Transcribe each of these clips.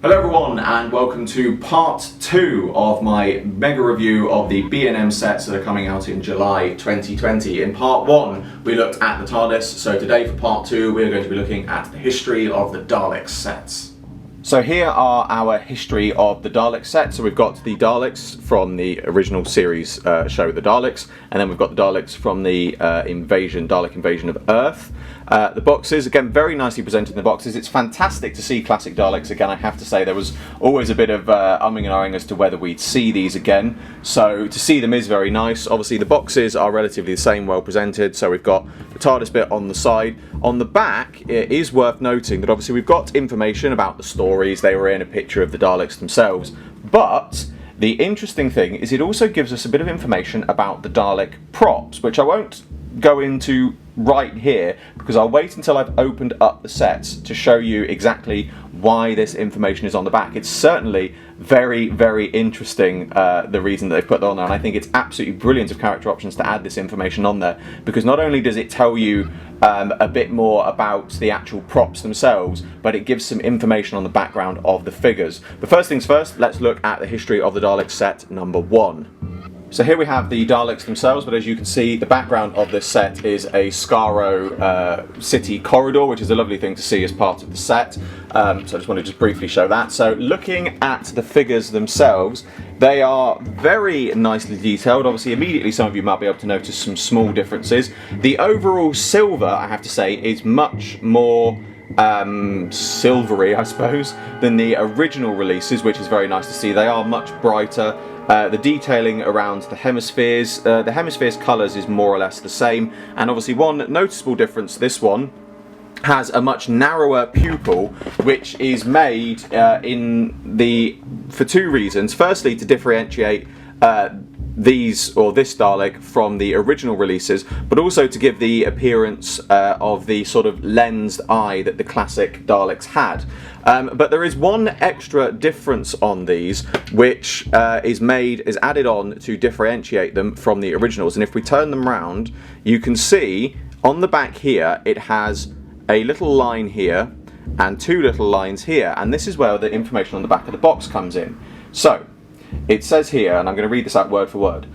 Hello everyone and welcome to part 2 of my mega review of the B&M sets that are coming out in July 2020. In part 1 we looked at the TARDIS, so today for part 2 we're going to be looking at the History of the Daleks sets. So here are our History of the Daleks sets. So we've got the Daleks from the original series show The Daleks, and then we've got the Daleks from the Dalek invasion of Earth. The boxes, again, very nicely presented in the boxes. It's fantastic to see classic Daleks again. I have to say there was always a bit of umming and ahhing as to whether we'd see these again. So to see them is very nice. Obviously the boxes are relatively the same, well presented. So we've got the TARDIS bit on the side. On the back, it is worth noting that obviously we've got information about the stories they were in, a picture of the Daleks themselves. But the interesting thing is it also gives us a bit of information about the Dalek props, which I won't go into right here because I'll wait until I've opened up the sets to show you exactly why this information is on the back. It's certainly very, very interesting, the reason that they've put that on there, and I think it's absolutely brilliant of Character Options to add this information on there, because not only does it tell you a bit more about the actual props themselves, but it gives some information on the background of the figures. But first things first, let's look at the History of the Daleks set number 1. So here we have the Daleks themselves, but as you can see, the background of this set is a Skaro city corridor, which is a lovely thing to see as part of the set. So I just want to just briefly show that. So looking at the figures themselves, they are very nicely detailed. Obviously, immediately some of you might be able to notice some small differences. The overall silver, I have to say, is much more silvery, I suppose, than the original releases, which is very nice to see. They are much brighter. The detailing around the hemispheres colours is more or less the same, and obviously one noticeable difference, this one has a much narrower pupil, which is made for two reasons. Firstly, to differentiate this Dalek from the original releases, but also to give the appearance of the sort of lensed eye that the classic Daleks had. But there is one extra difference on these, which is added on to differentiate them from the originals. And if we turn them round, you can see on the back here it has a little line here and two little lines here, and this is where the information on the back of the box comes in. So it says here, and I'm going to read this out word for word: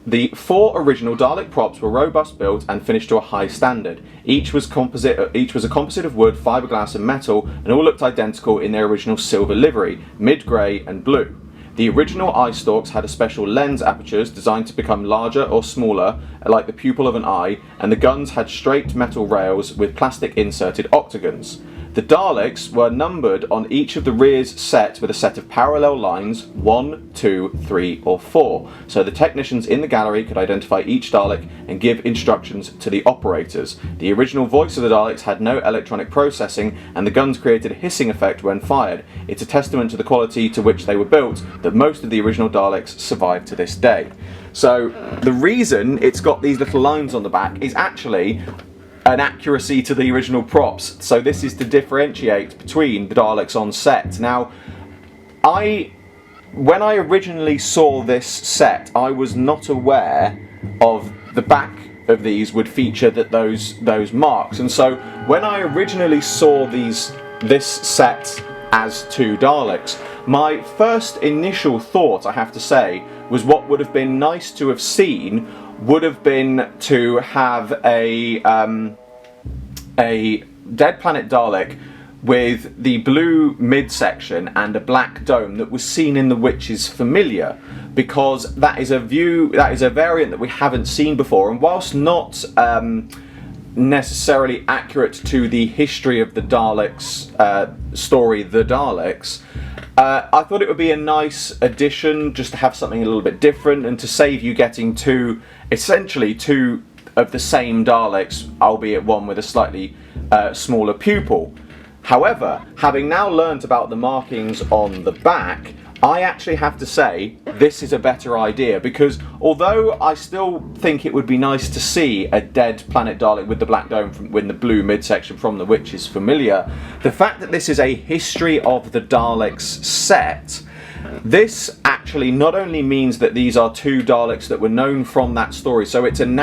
the 4 original Dalek props were robust built and finished to a high standard. Each was a composite of wood, fiberglass and metal, and all looked identical in their original silver livery, mid-grey and blue. The original eye stalks had a special lens apertures designed to become larger or smaller, like the pupil of an eye, and the guns had straight metal rails with plastic inserted octagons. The Daleks were numbered on each of the rears set with a set of parallel lines 1, 2, 3 or 4, so the technicians in the gallery could identify each Dalek and give instructions to the operators. The original voice of the Daleks had no electronic processing, and the guns created a hissing effect when fired. It's a testament to the quality to which they were built that most of the original Daleks survive to this day. So the reason it's got these little lines on the back is actually an accuracy to the original props. So this is to differentiate between the Daleks on set. Now, when I originally saw this set, I was not aware of the back of these would feature those marks. And so when I originally saw this set as 2 Daleks, my first initial thought, I have to say, was what would have been nice to have seen would have been to have a Dead Planet Dalek with the blue midsection and a black dome that was seen in The Witch's Familiar, because that is a variant that we haven't seen before, and whilst not necessarily accurate to the History of the Daleks story, The Daleks, I thought it would be a nice addition just to have something a little bit different, and to save you getting essentially two of the same Daleks, albeit one with a slightly smaller pupil. However, having now learnt about the markings on the back, I actually have to say this is a better idea, because although I still think it would be nice to see a Dead Planet Dalek with the black dome with the blue midsection from The Witch's Familiar, the fact that this is a History of the Daleks set, this actually not only means that these are 2 Daleks that were known from that story, so it's an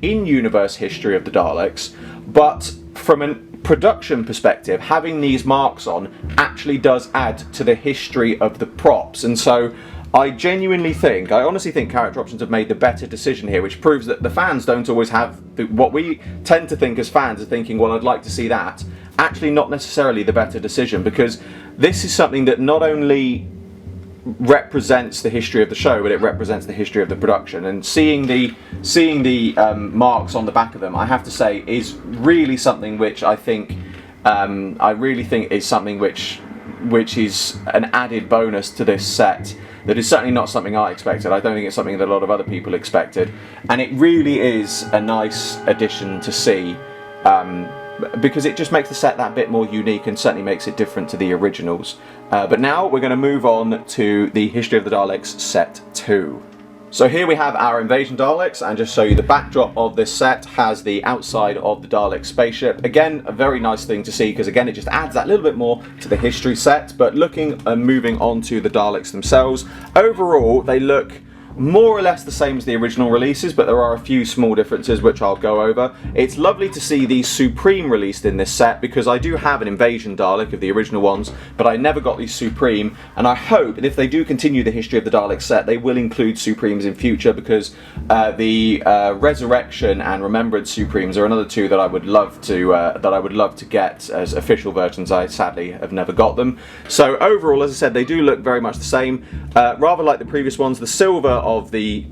in-universe history of the Daleks, but from an production perspective, having these marks on actually does add to the history of the props. And so I honestly think Character Options have made the better decision here, which proves that the fans don't always have what we tend to think as fans are thinking, well, I'd like to see that. Actually not necessarily the better decision, because this is something that not only represents the history of the show, but it represents the history of the production. And seeing the marks on the back of them, I have to say, is really something which I think is something which is an added bonus to this set. That is certainly not something I expected. I don't think it's something that a lot of other people expected, and it really is a nice addition to see. Because it just makes the set that bit more unique and certainly makes it different to the originals. But now we're going to move on to the History of the Daleks Set 2. So here we have our Invasion Daleks, and just show you the backdrop of this set has the outside of the Dalek spaceship. Again, a very nice thing to see, because again it just adds that little bit more to the history set. But looking and moving on to the Daleks themselves, overall they look more or less the same as the original releases, but there are a few small differences which I'll go over. It's lovely to see the Supreme released in this set, because I do have an Invasion Dalek of the original ones, but I never got the Supreme, and I hope that if they do continue the History of the Daleks set, they will include Supremes in future, because the Resurrection and Remembrance Supremes are another two that I would love to get as official versions. I sadly have never got them. So overall, as I said, they do look very much the same. Rather like the previous ones, the silver of the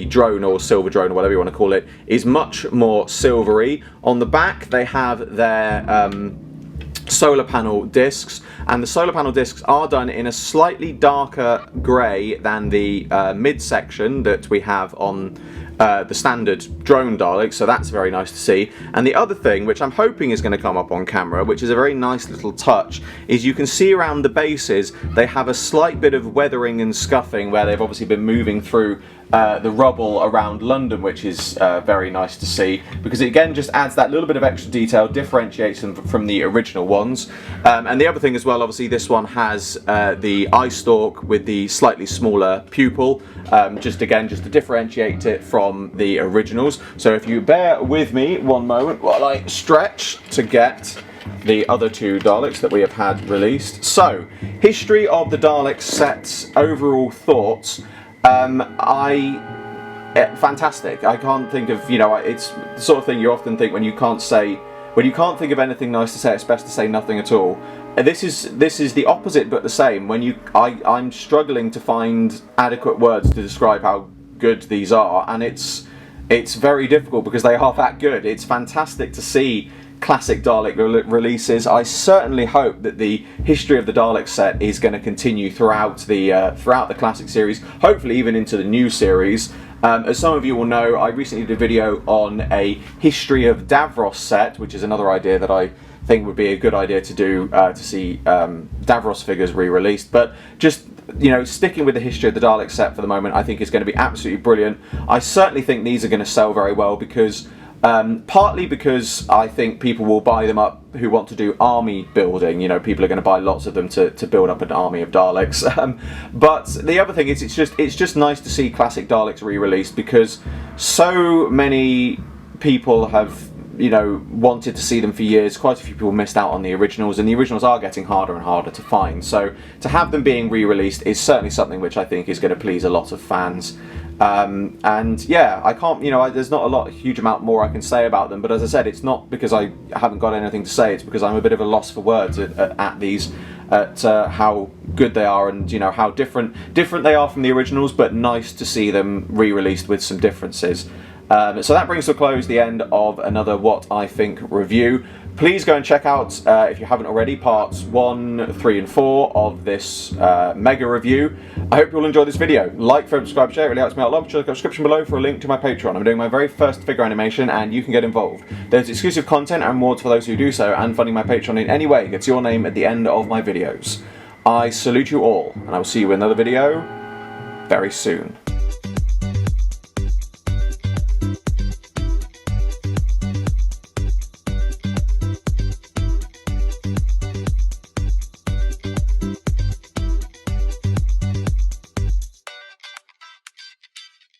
drone, or silver drone, or whatever you want to call it, is much more silvery. On the back they have their solar panel discs, and the solar panel discs are done in a slightly darker grey than the midsection that we have on the standard drone Dalek, so that's very nice to see. And the other thing, which I'm hoping is going to come up on camera, which is a very nice little touch, is you can see around the bases they have a slight bit of weathering and scuffing where they've obviously been moving through the rubble around London, which is very nice to see, because it again just adds that little bit of extra detail, differentiates them from the original ones. And the other thing as well, obviously this one has the eye stalk with the slightly smaller pupil, just to differentiate it from the originals. So if you bear with me one moment while I stretch to get the other two Daleks that we have had released. So, History of the Daleks set's overall thoughts. Fantastic. I can't think of, it's the sort of thing you often think when you can't think of anything nice to say, it's best to say nothing at all. This is the opposite but the same. I'm struggling to find adequate words to describe how good these are, and it's very difficult because they are that good. It's fantastic to see classic Dalek releases. I certainly hope that the History of the Daleks set is going to continue throughout the classic series, hopefully even into the new series. As some of you will know, I recently did a video on a History of Davros set, which is another idea that I think would be a good idea to do, to see Davros figures re-released. But just sticking with the History of the Daleks set for the moment, I think is going to be absolutely brilliant. I certainly think these are going to sell very well, because partly because I think people will buy them up who want to do army building. People are going to buy lots of them to build up an army of Daleks. But the other thing is, it's just nice to see classic Daleks re-released, because so many people have wanted to see them for years. Quite a few people missed out on the originals, and the originals are getting harder and harder to find. So to have them being re-released is certainly something which I think is going to please a lot of fans. And yeah, I can't, there's not a huge amount more I can say about them, but as I said, it's not because I haven't got anything to say, it's because I'm a bit of a loss for words at these, how good they are, and how different they are from the originals, but nice to see them re-released with some differences. So that brings to a close the end of another What I Think review. Please go and check out, if you haven't already, parts 1, 3 and 4 of this mega review. I hope you'll enjoy this video. Like, favorite, subscribe, share, it really helps me out a lot. Check out the description below for a link to my Patreon. I'm doing my very first figure animation, and you can get involved. There's exclusive content and rewards for those who do so, and funding my Patreon in any way gets your name at the end of my videos. I salute you all, and I will see you in another video very soon.